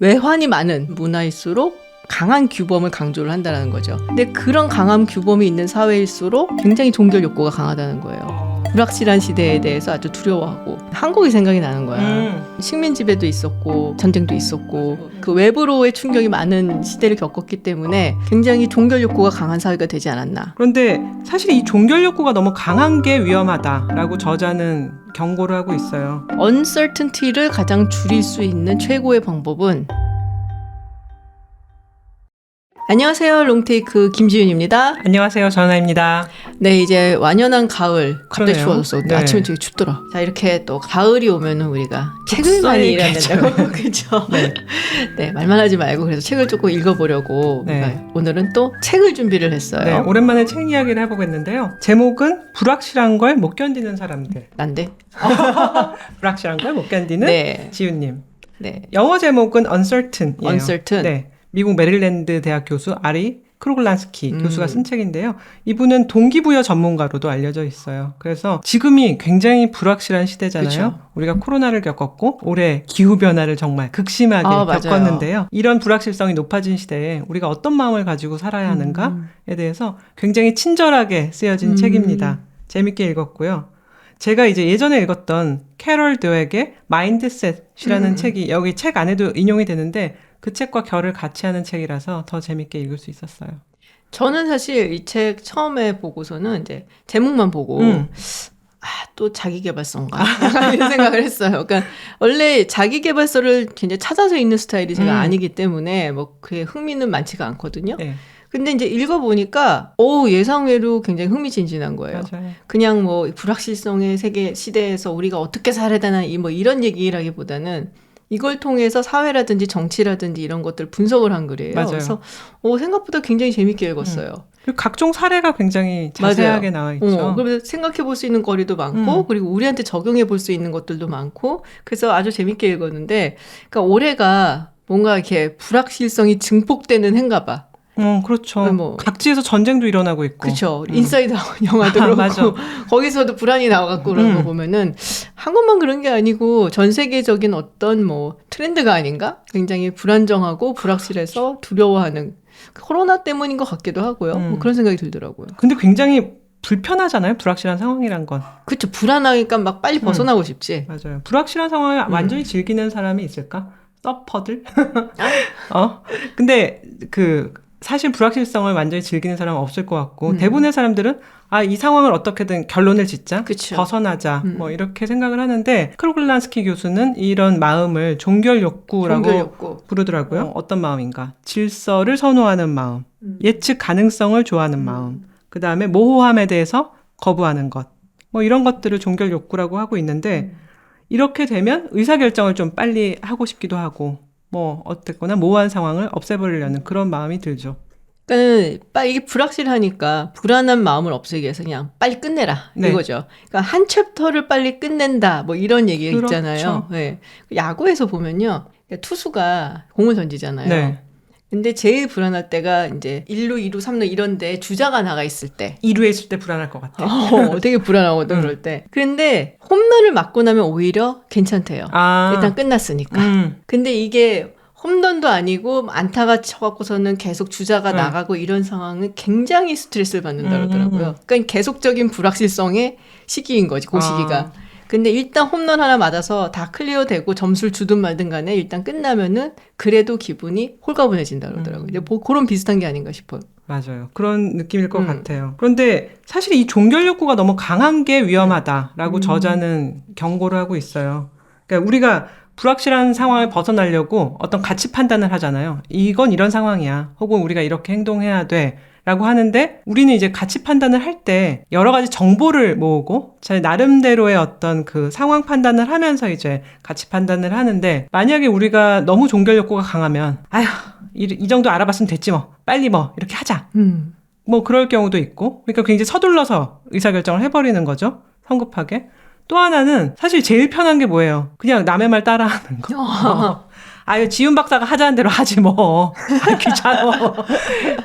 외환이 많은 문화일수록 강한 규범을 강조를 한다는 거죠. 근데 그런 강한 규범이 있는 사회일수록 굉장히 종결 욕구가 강하다는 거예요. 불확실한 시대에 대해서 아주 두려워하고 한국이 생각이 나는 거야. 식민 지배도 있었고 전쟁도 있었고 그 외부로의 충격이 많은 시대를 겪었기 때문에 굉장히 종결 욕구가 강한 사회가 되지 않았나. 그런데 사실 이 종결 욕구가 너무 강한 게 위험하다라고 저자는 경고를 하고 있어요. uncertainty를 가장 줄일 수 있는 최고의 방법은 안녕하세요. 롱테이크 김지윤입니다. 안녕하세요. 전하입니다. 네, 이제 완연한 가을. 갑자기 그러네요. 추워졌어. 근데 네. 아침에 되게 춥더라. 자, 이렇게 또 가을이 오면은 우리가 책을 많이 읽어야 된다고. 그죠? 네. 네, 말만 하지 말고 그래서 책을 조금 읽어보려고 네. 우리가 오늘은 또 책을 준비를 했어요. 네, 오랜만에 책 이야기를 해보겠는데요. 제목은 불확실한 걸 못 견디는 사람들. 난데? 불확실한 걸 못 견디는 네. 지윤님. 네. 영어 제목은 uncertain이에요. uncertain. 네, 미국 메릴랜드 대학 교수 아리 크로글란스키 교수가 쓴 책인데요. 이분은 동기부여 전문가로도 알려져 있어요. 그래서 지금이 굉장히 불확실한 시대잖아요. 그쵸. 우리가 코로나를 겪었고 올해 기후변화를 정말 극심하게 맞아요. 겪었는데요. 이런 불확실성이 높아진 시대에 우리가 어떤 마음을 가지고 살아야 하는가에 대해서 굉장히 친절하게 쓰여진 책입니다. 재밌게 읽었고요. 제가 이제 예전에 읽었던 캐럴 드웨의 마인드셋이라는 책이 여기 책 안에도 인용이 되는데 그 책과 결을 같이 하는 책이라서 더 재밌게 읽을 수 있었어요. 저는 사실 이 책 처음에 보고서는 이제 제목만 보고 또 자기계발서인가? 이런 생각을 했어요. 그러니까 원래 자기계발서를 굉장히 찾아서 읽는 스타일이 제가 아니기 때문에 뭐 그게 흥미는 많지가 않거든요. 네, 근데 이제 읽어보니까 예상외로 굉장히 흥미진진한 거예요. 맞아요. 그냥 뭐 불확실성의 세계 시대에서 우리가 어떻게 살아야 되나 뭐 이런 얘기라기보다는 이걸 통해서 사회라든지 정치라든지 이런 것들 분석을 한 글이에요. 맞아요. 그래서 생각보다 굉장히 재밌게 읽었어요. 그리고 각종 사례가 굉장히 자세하게 맞아요. 나와 있죠. 그래서 생각해 볼 수 있는 거리도 많고 그리고 우리한테 적용해 볼 수 있는 것들도 많고 그래서 아주 재밌게 읽었는데 그러니까 올해가 뭔가 이렇게 불확실성이 증폭되는 해인가 봐. 그렇죠. 뭐, 각지에서 전쟁도 일어나고 있고. 그렇죠. 인사이드 아웃 영화도 그렇고 맞아. 거기서도 불안이 나와갖고 그런 거 보면은 한국만 그런 게 아니고 전 세계적인 어떤 뭐 트렌드가 아닌가? 굉장히 불안정하고 불확실해서 두려워하는 코로나 때문인 것 같기도 하고요. 뭐 그런 생각이 들더라고요. 근데 굉장히 불편하잖아요. 불확실한 상황이란 건. 그렇죠. 불안하니까 막 빨리 벗어나고 싶지. 맞아요. 불확실한 상황을 완전히 즐기는 사람이 있을까? 서퍼들? 근데 사실 불확실성을 완전히 즐기는 사람은 없을 것 같고 대부분의 사람들은 이 상황을 어떻게든 결론을 짓자, 그쵸. 벗어나자 뭐 이렇게 생각을 하는데 크로글란스키 교수는 이런 마음을 종결 욕구라고 종결 욕구. 부르더라고요. 어떤 마음인가? 질서를 선호하는 마음, 예측 가능성을 좋아하는 마음, 그 다음에 모호함에 대해서 거부하는 것, 뭐 이런 것들을 종결 욕구라고 하고 있는데 이렇게 되면 의사결정을 좀 빨리 하고 싶기도 하고 뭐 어쨌거나 모호한 상황을 없애버리려는 그런 마음이 들죠. 그러니까 이게 불확실하니까 불안한 마음을 없애기 위해서 그냥 빨리 끝내라 네. 이거죠. 그러니까 한 챕터를 빨리 끝낸다 뭐 이런 얘기가 그렇죠. 있잖아요. 네. 야구에서 보면요, 투수가 공을 던지잖아요. 네. 근데 제일 불안할 때가 이제 1루, 2루, 3루 이런데 주자가 나가 있을 때. 2루에 있을 때 불안할 것 같아. 되게 불안하거든 그럴 때. 그런데 홈런을 맞고 나면 오히려 괜찮대요. 일단 끝났으니까. 근데 이게 홈런도 아니고 안타가 쳐갖고서는 계속 주자가 나가고 이런 상황은 굉장히 스트레스를 받는다 그러더라고요. 그러니까 계속적인 불확실성의 시기인 거지, 그 시기가. 근데 일단 홈런 하나 맞아서 다 클리어되고 점수를 주든 말든 간에 일단 끝나면은 그래도 기분이 홀가분해진다 그러더라고요. 근데 그런 비슷한 게 아닌가 싶어요. 맞아요. 그런 느낌일 것 같아요. 그런데 사실 이 종결 욕구가 너무 강한 게 위험하다라고 저자는 경고를 하고 있어요. 그러니까 우리가 불확실한 상황을 벗어나려고 어떤 가치 판단을 하잖아요. 이건 이런 상황이야. 혹은 우리가 이렇게 행동해야 돼. 라고 하는데 우리는 이제 가치 판단을 할 때 여러 가지 정보를 모으고 제 나름대로의 어떤 그 상황 판단을 하면서 이제 가치 판단을 하는데 만약에 우리가 너무 종결 욕구가 강하면 이 정도 알아봤으면 됐지 뭐. 빨리 뭐 이렇게 하자. 뭐 그럴 경우도 있고 그러니까 굉장히 서둘러서 의사결정을 해버리는 거죠. 성급하게. 또 하나는 사실 제일 편한 게 뭐예요? 그냥 남의 말 따라하는 거. 지훈 박사가 하자는 대로 하지 뭐. 귀찮아.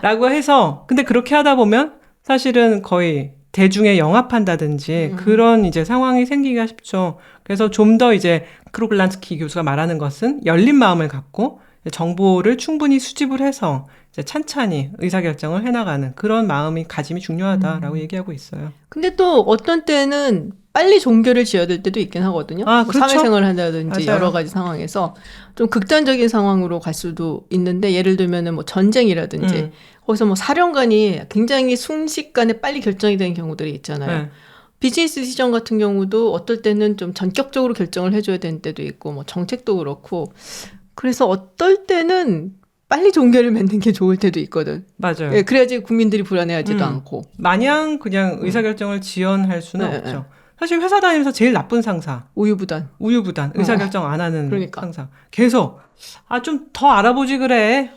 라고 해서 근데 그렇게 하다 보면 사실은 거의 대중에 영합한다든지 그런 이제 상황이 생기기가 쉽죠. 그래서 좀 더 이제 크로글란스키 교수가 말하는 것은 열린 마음을 갖고 정보를 충분히 수집을 해서 이제 찬찬히 의사결정을 해나가는 그런 마음이 가짐이 중요하다라고 얘기하고 있어요. 근데 또 어떤 때는 빨리 종교를 지어야 될 때도 있긴 하거든요. 아, 뭐 그렇죠. 사회생활을 한다든지 맞아요. 여러 가지 상황에서 좀 극단적인 상황으로 갈 수도 있는데 예를 들면은 뭐 전쟁이라든지 거기서 뭐 사령관이 굉장히 순식간에 빨리 결정이 되는 경우들이 있잖아요. 네. 비즈니스 시정 같은 경우도 어떨 때는 좀 전격적으로 결정을 해줘야 되는 때도 있고 뭐 정책도 그렇고 그래서 어떨 때는 빨리 종교를 맺는 게 좋을 때도 있거든. 맞아요. 예, 그래야지 국민들이 불안해하지도 않고. 마냥 그냥 의사결정을 지연할 수는 없죠. 사실 회사 다니면서 제일 나쁜 상사. 우유부단. 의사결정 안 하는 그러니까. 상사. 계속 좀 더 알아보지 그래.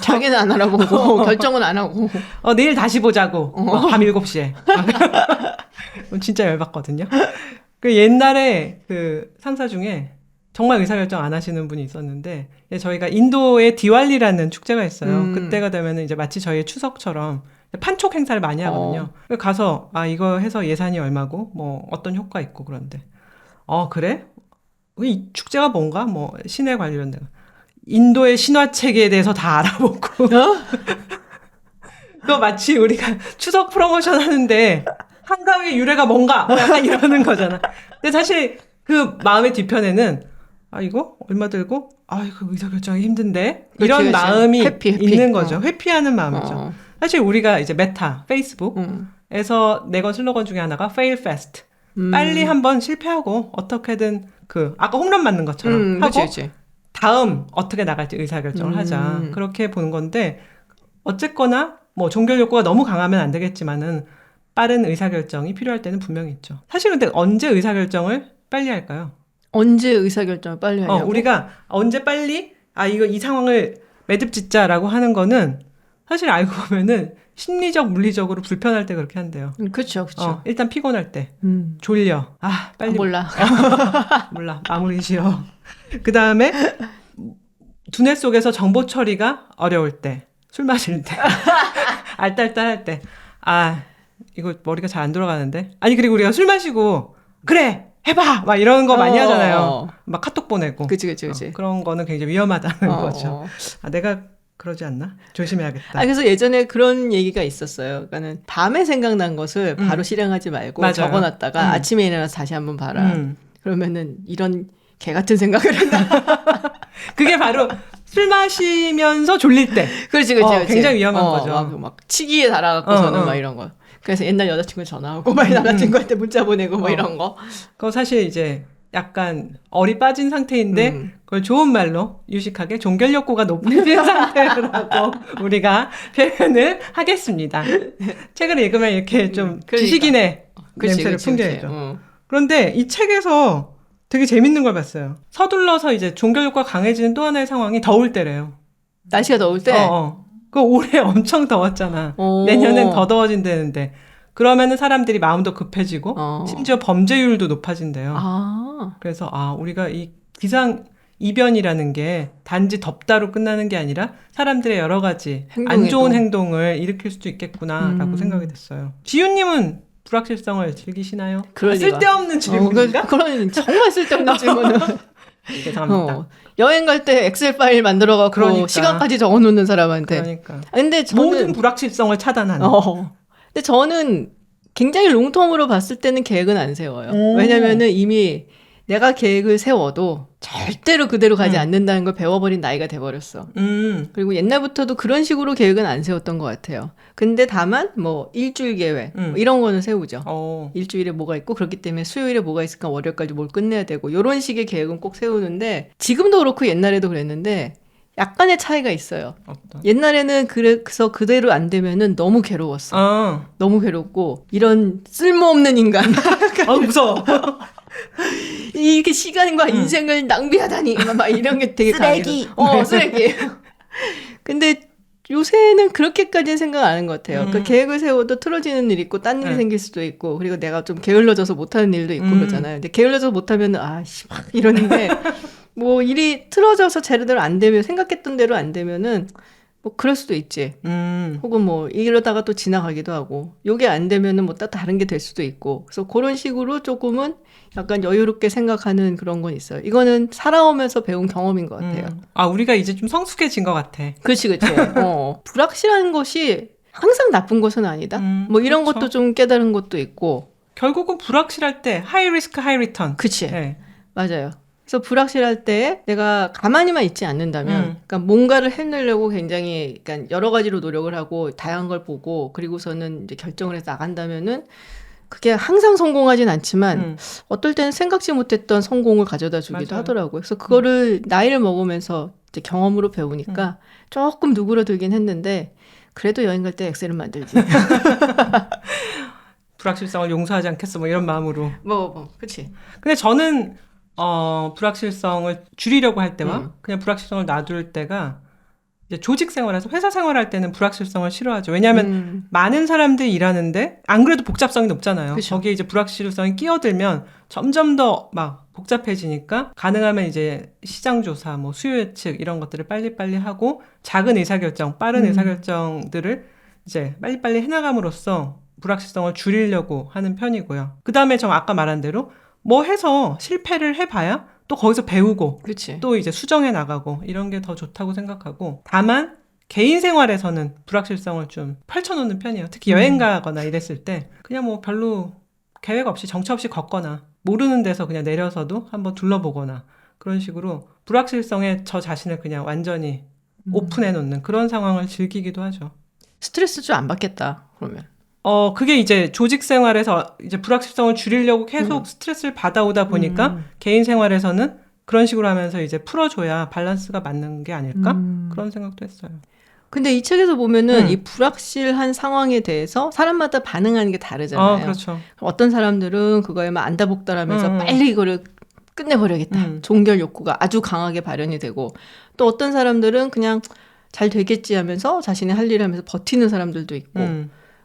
자기는 안 알아보고 결정은 안 하고. 내일 다시 보자고. 밤 7시에. 진짜 열받거든요. 그 옛날에 그 상사 중에 정말 의사결정 안 하시는 분이 있었는데 저희가 인도에 디왈리라는 축제가 있어요. 그때가 되면 이제 마치 저희의 추석처럼 판촉 행사를 많이 하거든요. 가서 이거 해서 예산이 얼마고 뭐 어떤 효과 있고 그런데 그래? 이 축제가 뭔가 뭐 신에 관련된 인도의 신화 체계에 대해서 다 알아보고 그거 마치 우리가 추석 프로모션 하는데 한가위의 유래가 뭔가 뭐 약간 이러는 거잖아. 근데 사실 그 마음의 뒤편에는 이거 얼마 들고 이거 의사결정이 힘든데 이런 그치. 마음이 회피. 있는 거죠. 회피하는 마음이죠. 사실 우리가 이제 메타, 페이스북에서 내건 슬로건 중에 하나가 fail fast. 빨리 한번 실패하고 어떻게든 아까 홈런 맞는 것처럼 하고 그치. 다음 어떻게 나갈지 의사결정을 하자. 그렇게 보는 건데 어쨌거나 뭐 종결 욕구가 너무 강하면 안 되겠지만은 빠른 의사결정이 필요할 때는 분명히 있죠. 사실 근데 언제 의사결정을 빨리 할까요? 언제 의사결정을 빨리 하냐고? 우리가 언제 빨리 이 상황을 매듭짓자라고 하는 거는 사실 알고 보면은 심리적, 물리적으로 불편할 때 그렇게 한대요. 그렇죠. 일단 피곤할 때, 졸려. 빨리 몰라. 몰라. 마무리 지어. 그 다음에 두뇌 속에서 정보 처리가 어려울 때, 술 마실 때, 알딸딸할 때, 이거 머리가 잘 안 돌아가는데. 그리고 우리가 술 마시고 그래 해봐 막 이런 거 많이 하잖아요. 막 카톡 보내고. 그치. 그런 거는 굉장히 위험하다는 거죠. 내가 그러지 않나? 조심해야겠다. 그래서 예전에 그런 얘기가 있었어요. 그러니까는 밤에 생각난 것을 바로 실행하지 말고 맞아요. 적어놨다가 아침에 일어나서 다시 한번 봐라. 그러면은 이런 개 같은 생각을 한다. 그게 바로 술 마시면서 졸릴 때. 그렇지. 굉장히 위험한 거죠. 막 치기에 달아갖고서는 막 이런 거. 그래서 옛날 여자친구 전화하고 막 남자친구한테 문자 보내고 뭐 이런 거. 그거 사실 이제 약간 얼이 빠진 상태인데 그걸 좋은 말로 유식하게 종결 욕구가 높아진 상태라고 우리가 표현을 하겠습니다. 책을 읽으면 이렇게 좀 지식인의 냄새를 풍겨야죠. 그런데 이 책에서 되게 재밌는 걸 봤어요. 서둘러서 이제 종결 욕구가 강해지는 또 하나의 상황이 더울 때래요. 날씨가 더울 때? 그 올해 엄청 더웠잖아. 내년엔 더 더워진다는데. 그러면은 사람들이 마음도 급해지고 심지어 범죄율도 높아진대요. 그래서 우리가 이 기상 이변이라는 게 단지 덥다로 끝나는 게 아니라 사람들의 여러 가지 안 좋은 행동을 일으킬 수도 있겠구나라고 생각이 됐어요. 지윤님은 불확실성을 즐기시나요? 쓸데없는 질문인가? 그런 정말 쓸데없는 질문을. 죄송합니다. 여행 갈 때 엑셀 파일 만들어갖고 그러니까. 시간까지 적어놓는 사람한테. 그러니까. 근데 저는 모든 불확실성을 차단하는. 근데 저는 굉장히 롱텀으로 봤을 때는 계획은 안 세워요. 왜냐면은 이미 내가 계획을 세워도 절대로 그대로 가지 않는다는 걸 배워버린 나이가 돼버렸어. 그리고 옛날부터도 그런 식으로 계획은 안 세웠던 것 같아요. 근데 다만 뭐 일주일 계획 뭐 이런 거는 세우죠. 일주일에 뭐가 있고 그렇기 때문에 수요일에 뭐가 있으니까 월요일까지 뭘 끝내야 되고 이런 식의 계획은 꼭 세우는데 지금도 그렇고 옛날에도 그랬는데 약간의 차이가 있어요. 옛날에는 그래서 그대로 안 되면은 너무 괴로웠어. 너무 괴롭고 이런 쓸모없는 인간. 무서워. 이렇게 시간과 인생을 낭비하다니 막 이런 게 되게 쓰레기. 쓰레기. 근데 요새는 그렇게까지는 생각 안 하는 것 같아요. 그 계획을 세워도 틀어지는 일이 있고 딴 일이 생길 수도 있고 그리고 내가 좀 게을러져서 못하는 일도 있고 그러잖아요. 근데 게을러져서 못하면은 막 이러는데 뭐 일이 틀어져서 제대로 안 되면 생각했던 대로 안 되면은 뭐 그럴 수도 있지. 혹은 뭐 이러다가 또 지나가기도 하고 요게 안 되면은 뭐 또 다른 게 될 수도 있고. 그래서 그런 식으로 조금은 약간 여유롭게 생각하는 그런 건 있어요. 이거는 살아오면서 배운 경험인 것 같아요. 아, 우리가 이제 좀 성숙해진 것 같아. 그렇지. 불확실한 것이 항상 나쁜 것은 아니다. 뭐 이런 그렇죠. 것도 좀 깨달은 것도 있고. 결국은 불확실할 때 하이 리스크 하이 리턴. 그치. 네. 맞아요. 그래서 불확실할 때 내가 가만히만 있지 않는다면, 그러니까 뭔가를 해내려고 굉장히, 그러니까 여러 가지로 노력을 하고 다양한 걸 보고 그리고서는 이제 결정을 해서 나간다면은 그게 항상 성공하진 않지만 어떨 때는 생각지 못했던 성공을 가져다 주기도 맞아요. 하더라고요. 그래서 그거를 나이를 먹으면서 이제 경험으로 배우니까 조금 누그러들긴 했는데 그래도 여행 갈 때 엑셀을 만들지. 불확실성을 용서하지 않겠어 뭐 이런 마음으로. 그치. 근데 저는 불확실성을 줄이려고 할 때와 그냥 불확실성을 놔둘 때가 이제 조직 생활에서 회사 생활할 때는 불확실성을 싫어하죠. 왜냐하면 많은 사람들이 일하는데 안 그래도 복잡성이 높잖아요. 그쵸. 거기에 이제 불확실성이 끼어들면 점점 더 막 복잡해지니까 가능하면 이제 시장 조사, 뭐 수요 예측 이런 것들을 빨리빨리 하고 작은 의사결정, 빠른 의사결정들을 이제 빨리빨리 해나감으로써 불확실성을 줄이려고 하는 편이고요. 그 다음에 저 아까 말한 대로 뭐 해서 실패를 해봐야 또 거기서 배우고 그치. 또 이제 수정해 나가고 이런 게 더 좋다고 생각하고 다만 개인 생활에서는 불확실성을 좀 펼쳐놓는 편이에요. 특히 여행 가거나 이랬을 때 그냥 뭐 별로 계획 없이 정처 없이 걷거나 모르는 데서 그냥 내려서도 한번 둘러보거나 그런 식으로 불확실성에 저 자신을 그냥 완전히 오픈해 놓는 그런 상황을 즐기기도 하죠. 스트레스 좀 안 받겠다 그러면. 그게 이제 조직 생활에서 이제 불확실성을 줄이려고 계속 스트레스를 받아오다 보니까 개인 생활에서는 그런 식으로 하면서 이제 풀어줘야 밸런스가 맞는 게 아닐까? 그런 생각도 했어요. 근데 이 책에서 보면은 이 불확실한 상황에 대해서 사람마다 반응하는 게 다르잖아요. 그렇죠. 어떤 사람들은 그거에 막 안다복달하면서 빨리 이거를 끝내버려야겠다. 종결 욕구가 아주 강하게 발현이 되고 또 어떤 사람들은 그냥 잘 되겠지 하면서 자신의 할 일을 하면서 버티는 사람들도 있고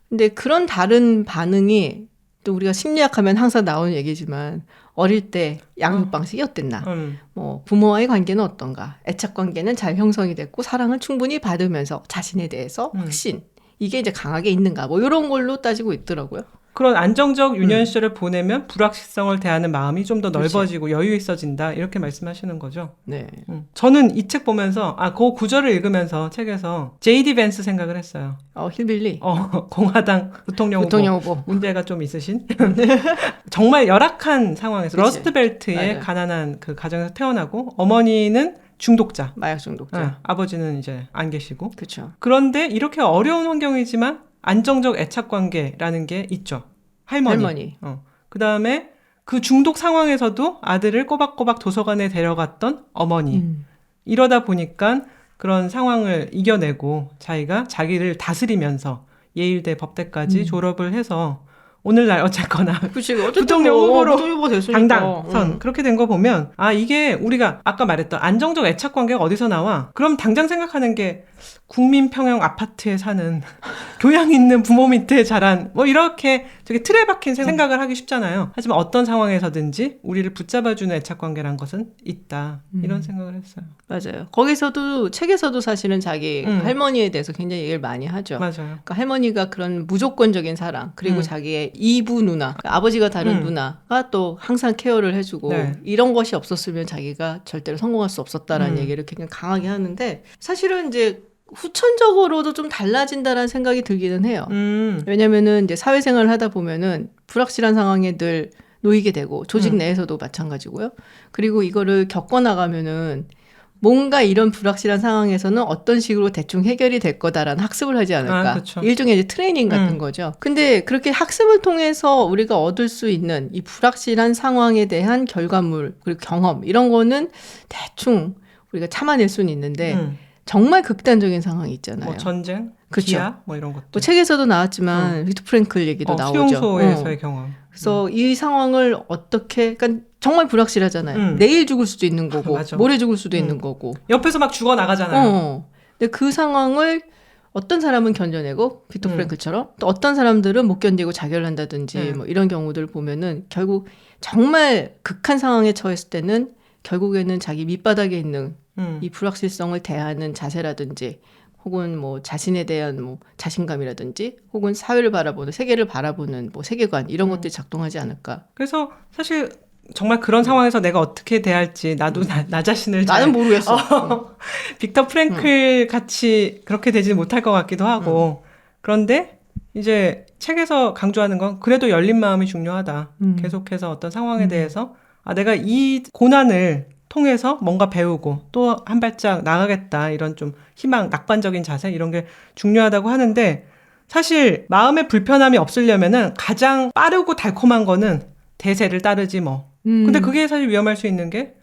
근데 그런 다른 반응이 또 우리가 심리학하면 항상 나오는 얘기지만 어릴 때 양육 방식이 어땠나 뭐 부모와의 관계는 어떤가 애착 관계는 잘 형성이 됐고 사랑을 충분히 받으면서 자신에 대해서 확신 이게 이제 강하게 있는가 뭐 이런 걸로 따지고 있더라고요. 그런 안정적 유년 시절을 보내면 불확실성을 대하는 마음이 좀 더 넓어지고 여유 있어진다 이렇게 말씀하시는 거죠. 네. 저는 이 책 보면서 그 구절을 읽으면서 책에서 J.D. 벤스 생각을 했어요. 힐빌리. 공화당 부통령 후보 문제가 좀 있으신 정말 열악한 상황에서 그치. 러스트벨트의 맞아요. 가난한 그 가정에서 태어나고 어머니는 중독자, 마약 중독자. 아버지는 이제 안 계시고 그렇죠. 그런데 이렇게 어려운 환경이지만 안정적 애착 관계라는 게 있죠. 할머니. 그 다음에 그 중독 상황에서도 아들을 꼬박꼬박 도서관에 데려갔던 어머니. 이러다 보니까 그런 상황을 이겨내고 자기가 자기를 다스리면서 예일대 법대까지 졸업을 해서 오늘날 어쨌거나 부통령 후보로 당당선 그렇게 된 거 보면 이게 우리가 아까 말했던 안정적 애착 관계가 어디서 나와? 그럼 당장 생각하는 게 국민 평형 아파트에 사는 교양 있는 부모 밑에 자란 뭐 이렇게 되게 틀에 박힌 생각을 하기 쉽잖아요. 하지만 어떤 상황에서든지 우리를 붙잡아주는 애착 관계란 것은 있다. 이런 생각을 했어요. 맞아요. 거기서도 책에서도 사실은 자기 할머니에 대해서 굉장히 얘기를 많이 하죠. 맞아요. 그러니까 할머니가 그런 무조건적인 사랑 그리고 자기의 이부 누나 그러니까 아버지가 다른 누나가 또 항상 케어를 해주고 이런 것이 없었으면 자기가 절대로 성공할 수 없었다라는 얘기를 굉장히 강하게 하는데 사실은 이제 후천적으로도 좀 달라진다라는 생각이 들기는 해요. 왜냐면은 이제 사회생활을 하다 보면은 불확실한 상황에 늘 놓이게 되고 조직 내에서도 마찬가지고요. 그리고 이거를 겪어나가면은 뭔가 이런 불확실한 상황에서는 어떤 식으로 대충 해결이 될 거다라는 학습을 하지 않을까. 그렇죠. 일종의 이제 트레이닝 같은 거죠. 근데 그렇게 학습을 통해서 우리가 얻을 수 있는 이 불확실한 상황에 대한 결과물 그리고 경험 이런 거는 대충 우리가 참아낼 수는 있는데 정말 극단적인 상황이 있잖아요. 뭐 전쟁, 그렇죠. 기아, 뭐 이런 것들. 뭐 책에서도 나왔지만 빅터 프랭클 얘기도 나오죠. 수용소에서의 경험. 그래서 이 상황을 어떻게, 그러니까 정말 불확실하잖아요. 내일 죽을 수도 있는 거고, 모레 죽을 수도 있는 거고. 옆에서 막 죽어 나가잖아요. 근데 그 상황을 어떤 사람은 견뎌내고 빅터 프랭클처럼 또 어떤 사람들은 못 견디고 자결한다든지 뭐 이런 경우들을 보면은 결국 정말 극한 상황에 처했을 때는 결국에는 자기 밑바닥에 있는 이 불확실성을 대하는 자세라든지 혹은 뭐 자신에 대한 뭐 자신감이라든지 혹은 사회를 바라보는 세계를 바라보는 뭐 세계관 이런 것들이 작동하지 않을까. 그래서 사실 정말 그런 상황에서 내가 어떻게 대할지 나도 나 자신을 나는 모르겠어. 빅터 프랭클 같이 그렇게 되지 못할 것 같기도 하고 그런데 이제 책에서 강조하는 건 그래도 열린 마음이 중요하다. 계속해서 어떤 상황에 대해서 내가 이 고난을 통해서 뭔가 배우고 또 한 발짝 나가겠다 이런 좀 희망, 낙관적인 자세 이런 게 중요하다고 하는데 사실 마음의 불편함이 없으려면은 가장 빠르고 달콤한 거는 대세를 따르지 뭐. 근데 그게 사실 위험할 수 있는 게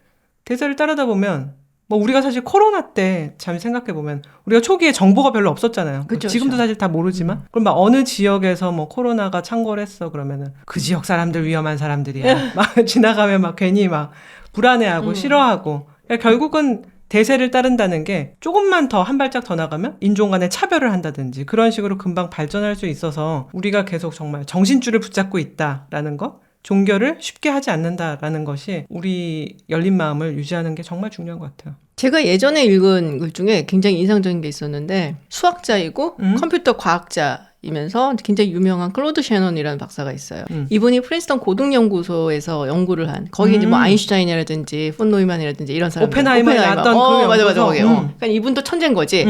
대세를 따르다 보면 뭐 우리가 사실 코로나 때 참 생각해 보면 우리가 초기에 정보가 별로 없었잖아요. 그쵸, 지금도 그쵸. 사실 다 모르지만 그럼 막 어느 지역에서 뭐 코로나가 창궐했어 그러면은 그 지역 사람들 위험한 사람들이야. 막 지나가면 막 괜히 막 불안해하고 싫어하고 그러니까 결국은 대세를 따른다는 게 조금만 더 한 발짝 더 나가면 인종 간의 차별을 한다든지 그런 식으로 금방 발전할 수 있어서 우리가 계속 정말 정신줄을 붙잡고 있다라는 거 종교를 쉽게 하지 않는다라는 것이 우리 열린 마음을 유지하는 게 정말 중요한 것 같아요. 제가 예전에 읽은 글 중에 굉장히 인상적인 게 있었는데 수학자이고 컴퓨터 과학자이면서 굉장히 유명한 클로드 셰넌이라는 박사가 있어요. 이분이 프린스턴 고등연구소에서 연구를 한 거기 이제 뭐 아인슈타인이라든지 폰 노이만이라든지 이런 사람들 오펜하이머에 나왔던 그 맞아 연구소. 거기. 그러니까 이분도 천재인 거지.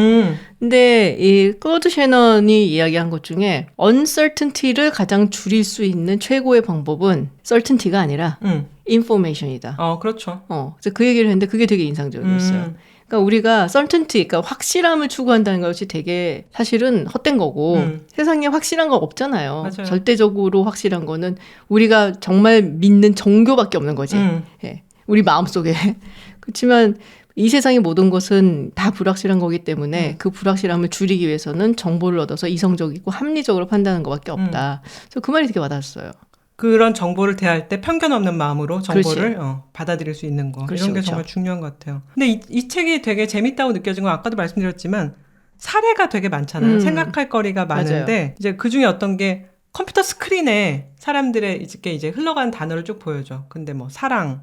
근데 이 클로드 셰넌이 이야기한 것 중에 uncertainty를 가장 줄일 수 있는 최고의 방법은 certainty가 아니라 information이다. 그렇죠. 그래서 그 얘기를 했는데 그게 되게 인상적이었어요. 그러니까 우리가 certainty, 그러니까 확실함을 추구한다는 것이 되게 사실은 헛된 거고 세상에 확실한 거 없잖아요. 맞아요. 절대적으로 확실한 거는 우리가 정말 믿는 종교밖에 없는 거지. 예. 우리 마음속에. 그렇지만 이 세상의 모든 것은 다 불확실한 거기 때문에 그 불확실함을 줄이기 위해서는 정보를 얻어서 이성적이고 합리적으로 판단하는 것밖에 없다. 그래서 그 말이 되게 와닿았어요. 그런 정보를 대할 때 편견 없는 마음으로 정보를 받아들일 수 있는 거. 그렇지, 이런 게 그렇죠. 정말 중요한 것 같아요. 근데 이 책이 되게 재밌다고 느껴진 건 아까도 말씀드렸지만 사례가 되게 많잖아요. 생각할 거리가 많은데 맞아요. 이제 그중에 어떤 게 컴퓨터 스크린에 사람들의 이제 흘러가는 단어를 쭉 보여줘. 근데 뭐 사랑,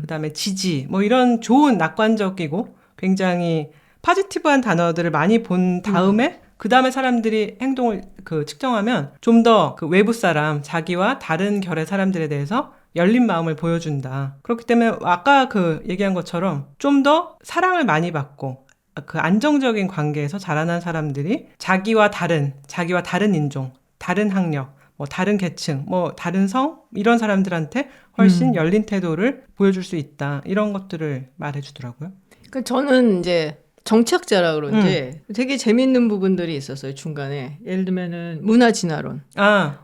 그다음에 지지, 뭐 이런 좋은 낙관적이고 굉장히 포지티브한 단어들을 많이 본 다음에 그 다음에 사람들이 행동을 측정하면 좀 더 그 외부 사람, 자기와 다른 결의 사람들에 대해서 열린 마음을 보여준다. 그렇기 때문에 아까 얘기한 것처럼 좀 더 사랑을 많이 받고 그 안정적인 관계에서 자라난 사람들이 자기와 다른 인종, 다른 학력, 뭐 다른 계층, 뭐 다른 성 이런 사람들한테 훨씬 열린 태도를 보여줄 수 있다. 이런 것들을 말해주더라고요. 그 저는 이제 정치학자라 그런지 되게 재밌는 부분들이 있었어요, 중간에. 예를 들면은 문화 진화론.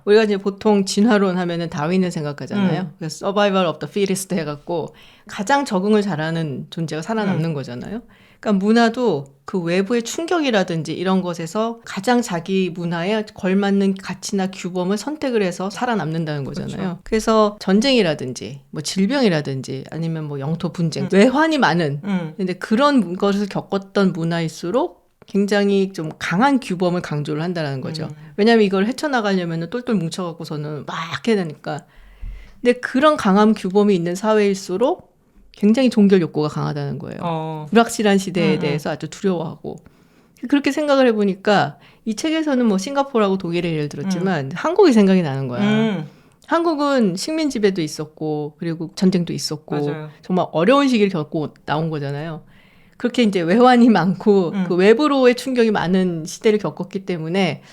우리가 이제 보통 진화론 하면은 다윈을 생각하잖아요. 그래서 survival of the fittest 해갖고 가장 적응을 잘하는 존재가 살아남는 거잖아요. 그러니까 문화도 그 외부의 충격이라든지 이런 것에서 가장 자기 문화에 걸맞는 가치나 규범을 선택을 해서 살아남는다는 거잖아요. 그렇죠. 그래서 전쟁이라든지 뭐 질병이라든지 아니면 뭐 영토 분쟁, 외환이 많은 근데 그런 것을 겪었던 문화일수록 굉장히 좀 강한 규범을 강조를 한다는 거죠. 왜냐하면 이걸 헤쳐나가려면 똘똘 뭉쳐갖고서는 막 해야 되니까. 근데 그런 강한 규범이 있는 사회일수록 굉장히 종결 욕구가 강하다는 거예요. 불확실한 시대에 대해서 아주 두려워하고. 그렇게 생각을 해보니까 이 책에서는 뭐 싱가포르하고 독일의 예를 들었지만 한국이 생각이 나는 거야. 한국은 식민 지배도 있었고 그리고 전쟁도 있었고 맞아요. 정말 어려운 시기를 겪고 나온 거잖아요. 그렇게 이제 외환이 많고 그 외부로의 충격이 많은 시대를 겪었기 때문에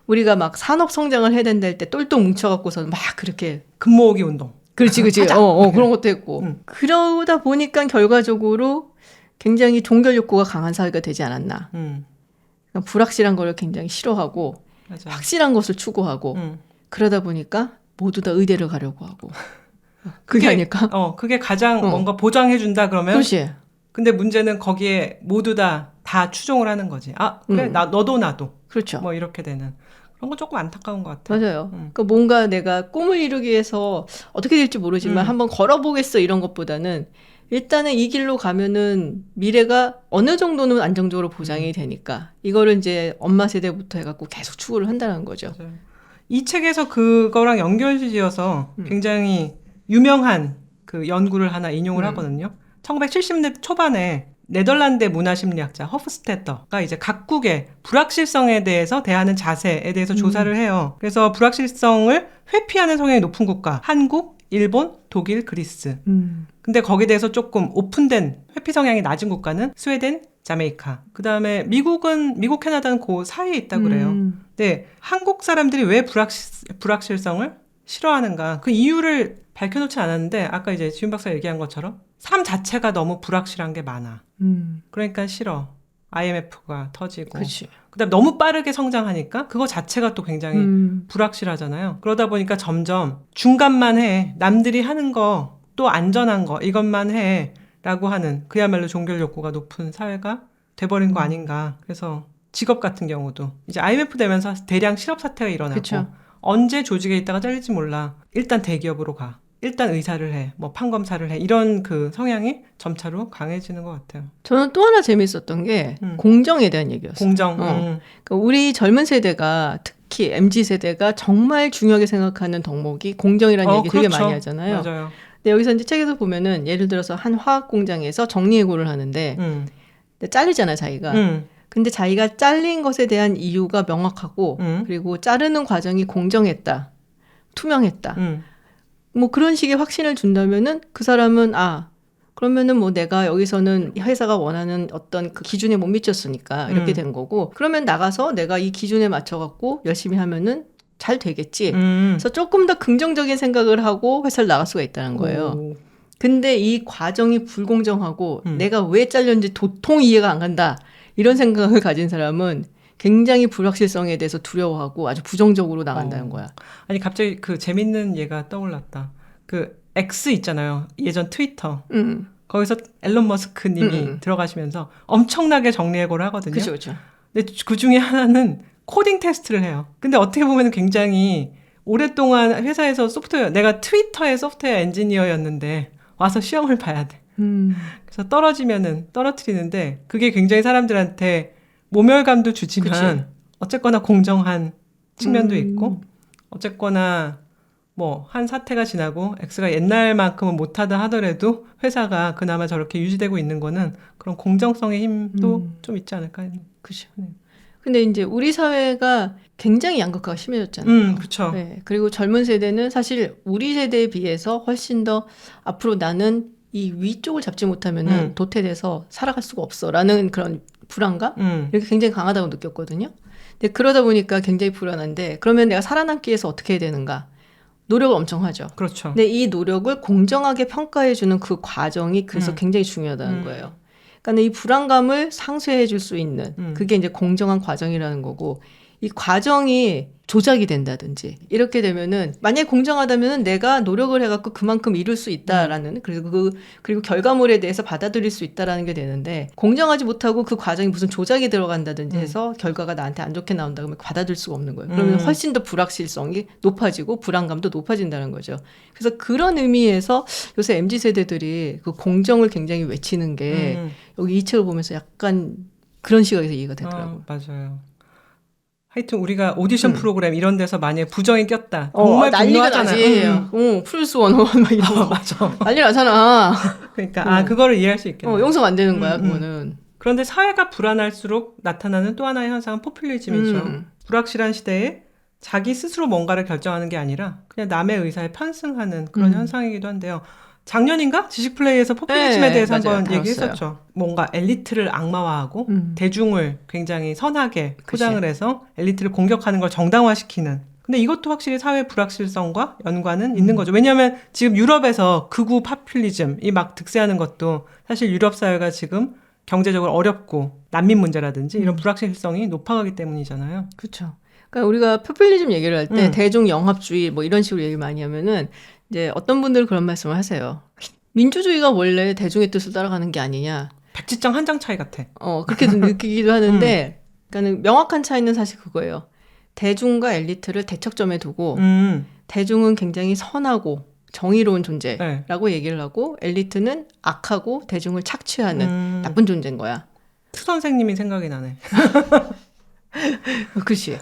우리가 막 산업 성장을 해야 된다 할 때 똘똘 뭉쳐갖고서는 막 그렇게 금모으기 운동. 그렇지. 그런 것도 했고. 그러다 보니까 결과적으로 굉장히 종결 욕구가 강한 사회가 되지 않았나. 그러니까 불확실한 거를 굉장히 싫어하고 맞아요. 확실한 것을 추구하고 그러다 보니까 모두 다 의대를 가려고 하고. 그게 아닐까? 그게 가장 뭔가 보장해준다 그러면. 그렇지. 근데 문제는 거기에 모두 다 추종을 하는 거지. 그래, 너도 나도. 그렇죠. 뭐 이렇게 되는. 그런 거 조금 안타까운 것 같아요. 맞아요. 그러니까 뭔가 내가 꿈을 이루기 위해서 어떻게 될지 모르지만 한번 걸어보겠어 이런 것보다는 일단은 이 길로 가면은 미래가 어느 정도는 안정적으로 보장이 되니까 이거를 이제 엄마 세대부터 해갖고 계속 추구를 한다는 거죠. 맞아요. 이 책에서 그거랑 연결지어서 굉장히 유명한 그 연구를 하나 인용을 하거든요. 1970년대 초반에 네덜란드 문화심리학자 허프스테터가 이제 각국의 불확실성에 대해서 대하는 자세에 대해서 조사를 해요. 그래서 불확실성을 회피하는 성향이 높은 국가, 한국, 일본, 독일, 그리스. 근데 거기에 대해서 조금 오픈된 회피 성향이 낮은 국가는 스웨덴, 자메이카. 그 다음에 미국, 캐나다는 그 사이에 있다고 그래요. 근데 한국 사람들이 왜 불확실성을 싫어하는가? 그 이유를 밝혀놓지 않았는데 아까 이제 지훈 박사가 얘기한 것처럼 삶 자체가 너무 불확실한 게 많아. 그러니까 싫어. IMF가 터지고. 그다음에 너무 빠르게 성장하니까 그거 자체가 또 굉장히 불확실하잖아요. 그러다 보니까 점점 중간만 해. 남들이 하는 거, 또 안전한 거 이것만 해. 라고 하는 그야말로 종결 욕구가 높은 사회가 돼버린 거 아닌가. 그래서 직업 같은 경우도 이제 IMF 되면서 대량 실업 사태가 일어나고 그쵸. 언제 조직에 있다가 잘릴지 몰라. 일단 대기업으로 가. 일단 의사를 해. 뭐 판검사를 해. 이런 그 성향이 점차로 강해지는 것 같아요. 저는 또 하나 재밌었던 게 공정에 대한 얘기였어요. 공정. 그러니까 우리 젊은 세대가 특히 MZ세대가 정말 중요하게 생각하는 덕목이 공정이라는 얘기 그렇죠. 되게 많이 하잖아요. 맞아요. 근데 여기서 이제 책에서 보면은 예를 들어서 한 화학 공장에서 정리해고를 하는데 잘리잖아요, 자기가. 근데 자기가 잘린 것에 대한 이유가 명확하고 그리고 자르는 과정이 공정했다. 투명했다. 뭐 그런 식의 확신을 준다면은 그 사람은 그러면은 뭐 내가 여기서는 회사가 원하는 어떤 그 기준에 못 미쳤으니까 이렇게 된 거고 그러면 나가서 내가 이 기준에 맞춰갖고 열심히 하면은 잘 되겠지. 그래서 조금 더 긍정적인 생각을 하고 회사를 나갈 수가 있다는 거예요. 근데 이 과정이 불공정하고 내가 왜 잘렸는지 도통 이해가 안 간다. 이런 생각을 가진 사람은 굉장히 불확실성에 대해서 두려워하고 아주 부정적으로 나간다는 거야. 아니 갑자기 그 재밌는 예가 떠올랐다. 그 X 있잖아요. 예전 트위터. 거기서 앨런 머스크 님이 들어가시면서 엄청나게 정리해고를 하거든요. 그렇죠. 근데 그 중에 하나는 코딩 테스트를 해요. 근데 어떻게 보면 굉장히 오랫동안 회사에서 내가 트위터의 소프트웨어 엔지니어였는데 와서 시험을 봐야 돼. 그래서 떨어뜨리는데 그게 굉장히 사람들한테 모멸감도 주지만 그치. 어쨌거나 공정한 측면도 있고 어쨌거나 뭐 한 사태가 지나고 X가 옛날만큼은 못하다 하더라도 회사가 그나마 저렇게 유지되고 있는 거는 그런 공정성의 힘도 좀 있지 않을까. 그렇죠. 네. 근데 이제 우리 사회가 굉장히 양극화가 심해졌잖아요. 그렇죠. 네. 그리고 젊은 세대는 사실 우리 세대에 비해서 훨씬 더 앞으로 나는 이 위쪽을 잡지 못하면은 도태돼서 살아갈 수가 없어라는 그런 불안감 이렇게 굉장히 강하다고 느꼈거든요. 근데 그러다 보니까 굉장히 불안한데 그러면 내가 살아남기 위해서 어떻게 해야 되는가? 노력을 엄청 하죠. 그렇죠. 근데 이 노력을 공정하게 평가해주는 그 과정이 그래서 굉장히 중요하다는 거예요. 그러니까 이 불안감을 상쇄해 줄 수 있는 그게 이제 공정한 과정이라는 거고 이 과정이 조작이 된다든지 이렇게 되면은 만약에 공정하다면은 내가 노력을 해갖고 그만큼 이룰 수 있다라는 그리고 결과물에 대해서 받아들일 수 있다라는 게 되는데 공정하지 못하고 그 과정이 무슨 조작이 들어간다든지 해서 결과가 나한테 안 좋게 나온다 그러면 받아들일 수가 없는 거예요. 그러면 훨씬 더 불확실성이 높아지고 불안감도 높아진다는 거죠. 그래서 그런 의미에서 요새 MZ세대들이 그 공정을 굉장히 외치는 게 여기 이 책을 보면서 약간 그런 시각에서 이해가 되더라고요. 맞아요. 하여튼 우리가 오디션 프로그램 이런 데서 만약에 부정이 꼈다. 정말 난리가 나지. 플러스 원 막 이런 거. 맞아. 난리 나잖아. 그러니까 그거를 이해할 수 있겠네. 용서가 안 되는 거야 그거는. 그런데 사회가 불안할수록 나타나는 또 하나의 현상은 포퓰리즘이죠. 불확실한 시대에 자기 스스로 뭔가를 결정하는 게 아니라 그냥 남의 의사에 편승하는 그런 현상이기도 한데요. 작년인가? 지식플레이에서 포퓰리즘에 대해서 한번 얘기했었죠. 뭔가 엘리트를 악마화하고 대중을 굉장히 선하게 포장을 해서 엘리트를 공격하는 걸 정당화시키는. 근데 이것도 확실히 사회 불확실성과 연관은 있는 거죠. 왜냐하면 지금 유럽에서 극우 파퓰리즘이 막 득세하는 것도 사실 유럽 사회가 지금 경제적으로 어렵고 난민 문제라든지 이런 불확실성이 높아가기 때문이잖아요. 그렇죠. 그러니까 우리가 포퓰리즘 얘기를 할 때 대중 영합주의 뭐 이런 식으로 얘기 많이 하면은 이제 어떤 분들은 그런 말씀을 하세요. 민주주의가 원래 대중의 뜻을 따라가는 게 아니냐. 백지장 한 장 차이 같아. 그렇게 느끼기도 하는데 그러니까 명확한 차이는 사실 그거예요. 대중과 엘리트를 대척점에 두고 대중은 굉장히 선하고 정의로운 존재라고 얘기를 하고 엘리트는 악하고 대중을 착취하는 나쁜 존재인 거야. 트 선생님이 생각이 나네. 그치.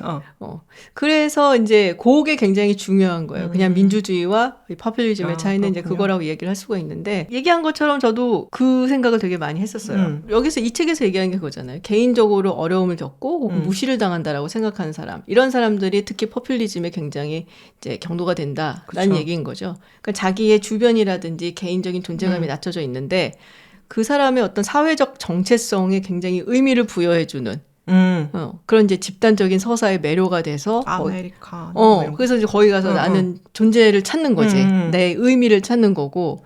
그래서 이제 그게 굉장히 중요한 거예요. 그냥 민주주의와 포퓰리즘의 차이는 이제 그거라고 얘기를 할 수가 있는데, 얘기한 것처럼 저도 그 생각을 되게 많이 했었어요. 여기서 이 책에서 얘기하는 게 그거잖아요. 개인적으로 어려움을 겪고 혹은 무시를 당한다라고 생각하는 사람, 이런 사람들이 특히 포퓰리즘에 굉장히 이제 경도가 된다라는 얘기인 거죠. 그러니까 자기의 주변이라든지 개인적인 존재감이 낮춰져 있는데 그 사람의 어떤 사회적 정체성에 굉장히 의미를 부여해주는 그런 이제 집단적인 서사의 매료가 돼서 아메리카. 그래서 이제 거기 가서 나는 존재를 찾는 거지. 내 의미를 찾는 거고.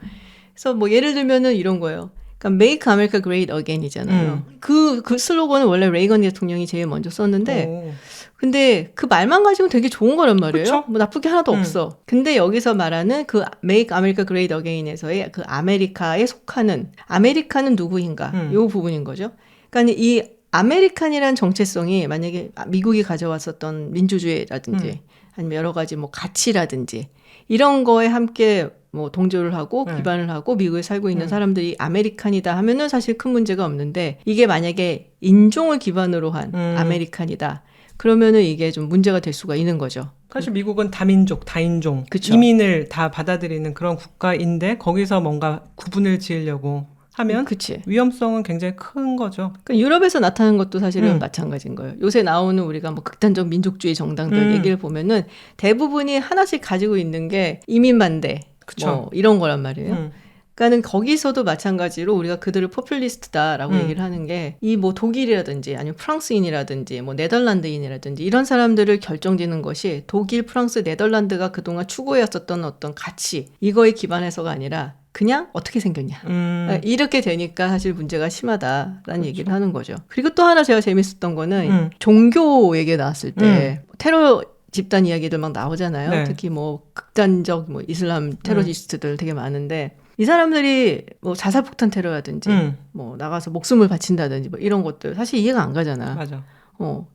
그래서 뭐 예를 들면은 이런 거예요. 그러니까 Make America Great Again이잖아요. 그 슬로건은 원래 레이건 대통령이 제일 먼저 썼는데 근데 그 말만 가지고 되게 좋은 거란 말이에요. 그쵸? 뭐 나쁠 게 하나도 없어. 근데 여기서 말하는 그 Make America Great Again에서의 그 아메리카에 속하는 아메리카는 누구인가 이 부분인 거죠. 그러니까 이 아메리칸이라는 정체성이 만약에 미국이 가져왔었던 민주주의라든지 아니면 여러 가지 뭐 가치라든지 이런 거에 함께 뭐 동조를 하고 기반을 하고 미국에 살고 있는 사람들이 아메리칸이다 하면은 사실 큰 문제가 없는데 이게 만약에 인종을 기반으로 한 아메리칸이다. 그러면은 이게 좀 문제가 될 수가 있는 거죠. 사실 미국은 다민족, 다인종, 그쵸. 이민을 다 받아들이는 그런 국가인데 거기서 뭔가 구분을 지으려고 하면 그치. 위험성은 굉장히 큰 거죠. 그러니까 유럽에서 나타나는 것도 사실은 마찬가지인 거예요. 요새 나오는 우리가 뭐 극단적 민족주의 정당들 얘기를 보면은 대부분이 하나씩 가지고 있는 게 이민 반대, 뭐 이런 거란 말이에요. 그러니까는 거기서도 마찬가지로 우리가 그들을 포퓰리스트다라고 얘기를 하는 게 이 뭐 독일이라든지 아니면 프랑스인이라든지 뭐 네덜란드인이라든지 이런 사람들을 결정짓는 것이 독일, 프랑스, 네덜란드가 그동안 추구해왔었던 어떤 가치 이거에 기반해서가 아니라 그냥 어떻게 생겼냐. 이렇게 되니까 사실 문제가 심하다라는 얘기를 하는 거죠. 그리고 또 하나 제가 재밌었던 거는 종교 얘기 나왔을 때 테러 집단 이야기들 막 나오잖아요. 네. 특히 뭐 극단적 뭐 이슬람 테러리스트들 되게 많은데 이 사람들이 뭐 자살폭탄 테러라든지 뭐 나가서 목숨을 바친다든지 뭐 이런 것들 사실 이해가 안 가잖아. 맞아.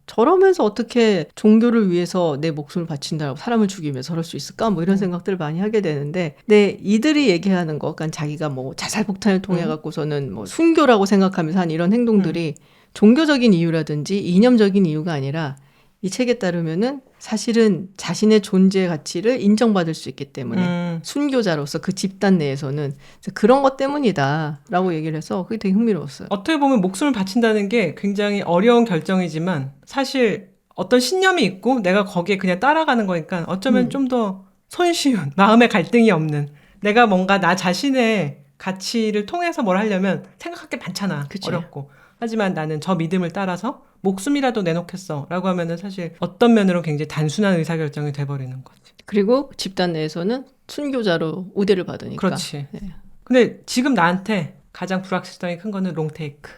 저러면서 어떻게 종교를 위해서 내 목숨을 바친다라고 사람을 죽이면서 저럴 수 있을까? 뭐 이런 생각들을 많이 하게 되는데, 근데 이들이 얘기하는 거, 그러니까 자기가 뭐 자살폭탄을 통해 갖고서는 뭐 순교라고 생각하면서 한 이런 행동들이 종교적인 이유라든지 이념적인 이유가 아니라 이 책에 따르면은 사실은 자신의 존재 가치를 인정받을 수 있기 때문에 순교자로서 그 집단 내에서는 그런 것 때문이다라고 얘기를 해서 그게 되게 흥미로웠어요. 어떻게 보면 목숨을 바친다는 게 굉장히 어려운 결정이지만 사실 어떤 신념이 있고 내가 거기에 그냥 따라가는 거니까 어쩌면 좀 더 손쉬운 마음의 갈등이 없는 내가 뭔가 나 자신의 가치를 통해서 뭘 하려면 생각할 게 많잖아. 그치. 어렵고. 하지만 나는 저 믿음을 따라서 목숨이라도 내놓겠어 라고 하면은 사실 어떤 면으로 굉장히 단순한 의사결정이 돼버리는 거지. 그리고 집단 내에서는 순교자로 우대를 받으니까. 그렇지. 네. 근데 지금 나한테 가장 불확실성이 큰 거는 롱테이크.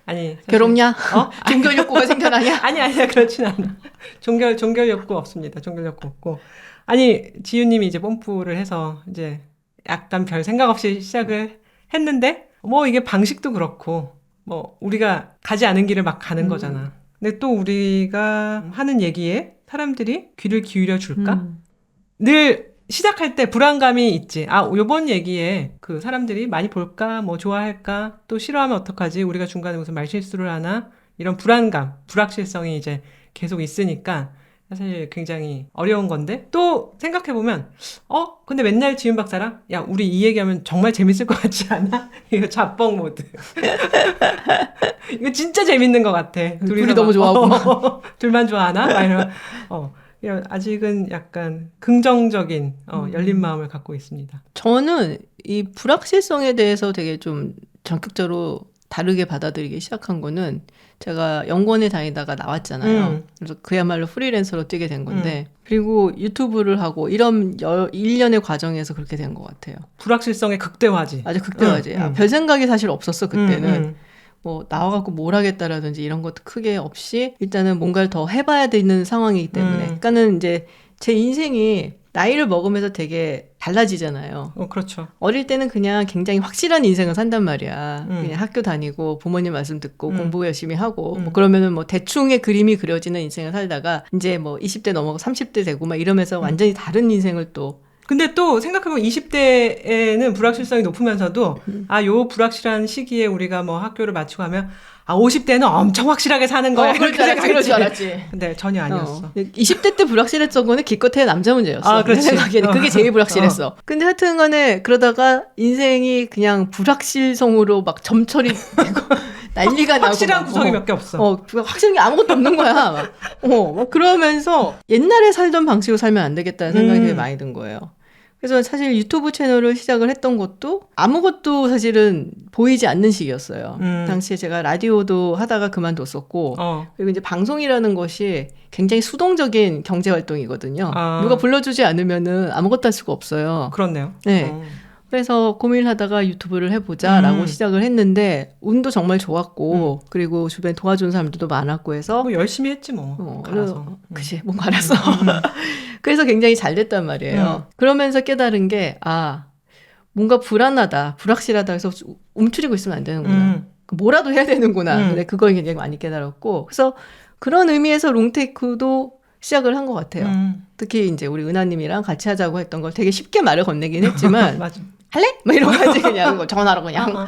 아니 사실, 괴롭냐? 종교 욕구가 생겨나냐? 아니야 그렇진 않아. 종교 욕구 없습니다. 종교 욕구 없고. 아니 지유님이 이제 뽐뿌를 해서 이제 약간 별 생각 없이 시작을 했는데 뭐 이게 방식도 그렇고 뭐 우리가 가지 않은 길을 막 가는 거잖아. 근데 또 우리가 하는 얘기에 사람들이 귀를 기울여 줄까? 늘 시작할 때 불안감이 있지. 요번 얘기에 그 사람들이 많이 볼까? 뭐 좋아할까? 또 싫어하면 어떡하지? 우리가 중간에 무슨 말실수를 하나? 이런 불안감, 불확실성이 이제 계속 있으니까 사실 굉장히 어려운 건데 또 생각해보면 근데 맨날 지윤 박사랑 야 우리 이 얘기하면 정말 재밌을 것 같지 않아? 이거 잡뻥 모드. 이거 진짜 재밌는 것 같아. 둘이 너무 좋아하고 둘만 좋아하나? 막 이런 아직은 약간 긍정적인 열린 마음을 갖고 있습니다. 저는 이 불확실성에 대해서 되게 좀 전격적으로 다르게 받아들이기 시작한 거는 제가 연구원에 다니다가 나왔잖아요. 그래서 그야말로 프리랜서로 뛰게 된 건데 그리고 유튜브를 하고 이런 일련의 과정에서 그렇게 된 것 같아요. 불확실성의 극대화지. 아주 극대화지. 별 생각이 사실 없었어 그때는. 뭐 나와갖고 뭘 하겠다라든지 이런 것도 크게 없이 일단은 뭔가를 더 해봐야 되는 상황이기 때문에 그러니까는 이제 제 인생이 나이를 먹으면서 되게 달라지잖아요. 그렇죠. 어릴 때는 그냥 굉장히 확실한 인생을 산단 말이야. 그냥 학교 다니고 부모님 말씀 듣고 공부 열심히 하고 뭐 그러면은 뭐 대충의 그림이 그려지는 인생을 살다가 이제 뭐 20대 넘어가고 30대 되고 막 이러면서 완전히 다른 인생을 또 근데 또 생각해보면 20대에는 불확실성이 높으면서도 요 불확실한 시기에 우리가 뭐 학교를 마치고 하면 50대는 엄청 확실하게 사는 거야. 그럴 줄 알았지. 근데 전혀 아니었어. 20대 때 불확실했던 거는 기껏해야 남자 문제였어. 아, 그렇지. 내 생각에는 그게 제일 불확실했어. 근데 하여튼 간에 그러다가 인생이 그냥 불확실성으로 막 점철이 되고 난리가 나고. 확실한 구석이 몇 개 없어. 확실한 게 아무것도 없는 거야. 막 그러면서 옛날에 살던 방식으로 살면 안 되겠다는 생각이 되게 많이 든 거예요. 그래서 사실 유튜브 채널을 시작을 했던 것도 아무것도 사실은 보이지 않는 시기였어요. 당시에 제가 라디오도 하다가 그만뒀었고, 그리고 이제 방송이라는 것이 굉장히 수동적인 경제 활동이거든요. 누가 불러주지 않으면은 아무것도 할 수가 없어요. 그렇네요. 네. 그래서 고민을 하다가 유튜브를 해보자라고 시작을 했는데 운도 정말 좋았고 그리고 주변에 도와주는 사람들도 많았고 해서 뭐 열심히 했지 뭐. 갈아서. 그치, 뭔가 알았어. 그래서 굉장히 잘 됐단 말이에요. 그러면서 깨달은 게 뭔가 불안하다, 불확실하다 해서 움츠리고 있으면 안 되는구나. 뭐라도 해야 되는구나. 근데 그걸 굉장히 많이 깨달았고 그래서 그런 의미에서 롱테이크도 시작을 한 것 같아요. 특히 이제 우리 은하님이랑 같이 하자고 했던 걸 되게 쉽게 말을 건네긴 했지만 맞아. 할래? 뭐 이런 거지 그냥 전화로 그냥.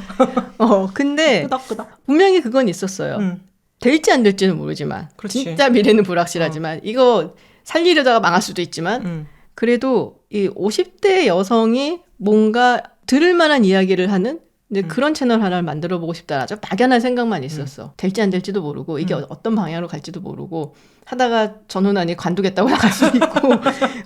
근데 끄덕끄덕. 분명히 그건 있었어요. 될지 안 될지는 모르지만 그렇지. 진짜 미래는 불확실하지만 이거 살리려다가 망할 수도 있지만 그래도 이 50대 여성이 뭔가 들을 만한 이야기를 하는 근데 그런 채널 하나를 만들어보고 싶다. 아주 막연한 생각만 있었어. 될지 안 될지도 모르고 이게 어떤 방향으로 갈지도 모르고 하다가 전훈아니 관두겠다고 나갈 수도 있고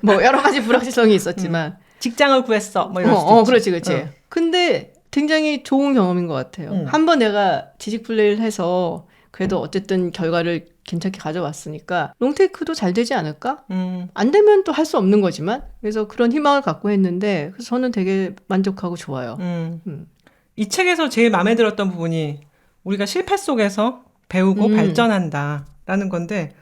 뭐 여러 가지 불확실성이 있었지만 직장을 구했어. 뭐 이럴 수도 있지. 그렇지. 근데 굉장히 좋은 경험인 것 같아요. 한번 내가 지식 플레이를 해서 그래도 어쨌든 결과를 괜찮게 가져왔으니까 롱테이크도 잘 되지 않을까? 안 되면 또 할 수 없는 거지만 그래서 그런 희망을 갖고 했는데 그래서 저는 되게 만족하고 좋아요. 이 책에서 제일 마음에 들었던 부분이 우리가 실패 속에서 배우고 발전한다라는 건데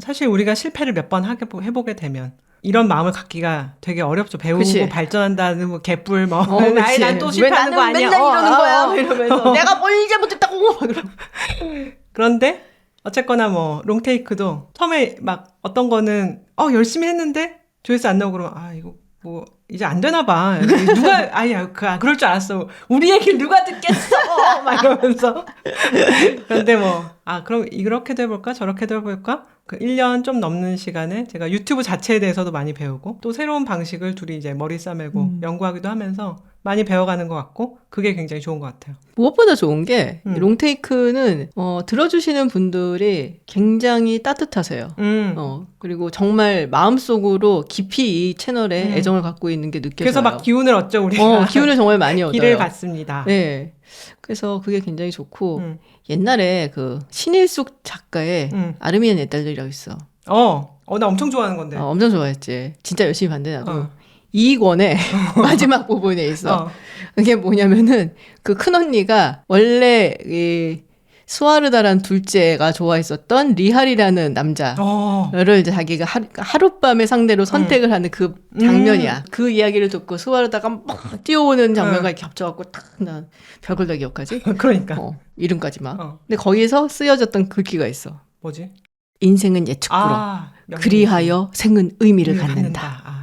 사실 우리가 실패를 몇 번 해보게 되면 이런 마음을 갖기가 되게 어렵죠. 배우고 그치. 발전한다는 뭐 개뿔 뭐 난 또 실패하는 거 아니야. 맨날 이러는 거야. 뭐 이러면서 내가 뭘 잘못했다고. 그런데 어쨌거나 뭐 롱테이크도 처음에 막 어떤 거는 열심히 했는데 조회수 안 나오고 그러면 이거 뭐 이제 안 되나 봐. 누가 그럴 줄 알았어. 우리 얘기를 누가 듣겠어. 막 이러면서. 그런데 그럼 이렇게도 해볼까 저렇게도 해볼까? 그 1년 좀 넘는 시간에 제가 유튜브 자체에 대해서도 많이 배우고 또 새로운 방식을 둘이 이제 머리 싸매고 연구하기도 하면서 많이 배워가는 것 같고 그게 굉장히 좋은 것 같아요. 무엇보다 좋은 게 롱테이크는 들어주시는 분들이 굉장히 따뜻하세요. 그리고 정말 마음속으로 깊이 이 채널에 애정을 갖고 있는 게 느껴져요. 그래서 막 기운을 얻죠 우리가. 기운을 정말 많이 얻어요. 기를 받습니다. 네. 그래서 그게 굉장히 좋고 옛날에 그 신일숙 작가의 아르미의 네 딸들이라고 있어. 나 엄청 좋아하는 건데. 엄청 좋아했지. 진짜 열심히 봤는데 나도. 이권의 마지막 부분에 있어. 그게 뭐냐면은 그 큰언니가 원래 이 수아르다란 둘째가 좋아했었던 리할이라는 남자를 이제 자기가 하룻밤에 상대로 선택을 하는 그 장면이야. 그 이야기를 듣고 수아르다가 막 뛰어오는 장면과 겹쳐갖고 딱 난 별걸 다 기억하지? 그러니까. 이름까지 막. 근데 거기서 쓰여졌던 글귀가 있어. 뭐지? 인생은 예측불허. 그리하여 생은 의미를 갖는다.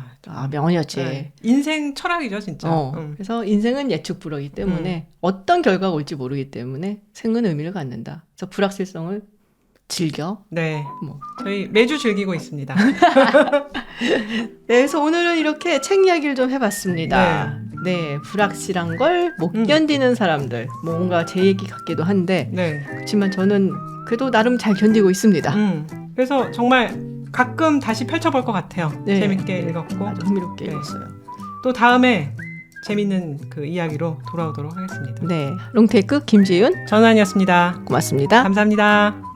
명언이었지. 네. 인생 철학이죠, 진짜. 그래서 인생은 예측불허이기 때문에 어떤 결과가 올지 모르기 때문에 생은 의미를 갖는다. 그래서 불확실성을 즐겨. 네. 저희 매주 즐기고 있습니다. 네, 그래서 오늘은 이렇게 책 이야기를 좀 해봤습니다. 네, 불확실한 걸 못 견디는 사람들. 뭔가 제 얘기 같기도 한데. 그렇지만 저는 그래도 나름 잘 견디고 있습니다. 그래서 정말 가끔 다시 펼쳐볼 것 같아요. 재밌게 읽었고 아주 흥미롭게 읽었어요. 또 다음에 재밌는 그 이야기로 돌아오도록 하겠습니다. 네, 롱테이크 김지윤 전환이었습니다. 고맙습니다. 감사합니다.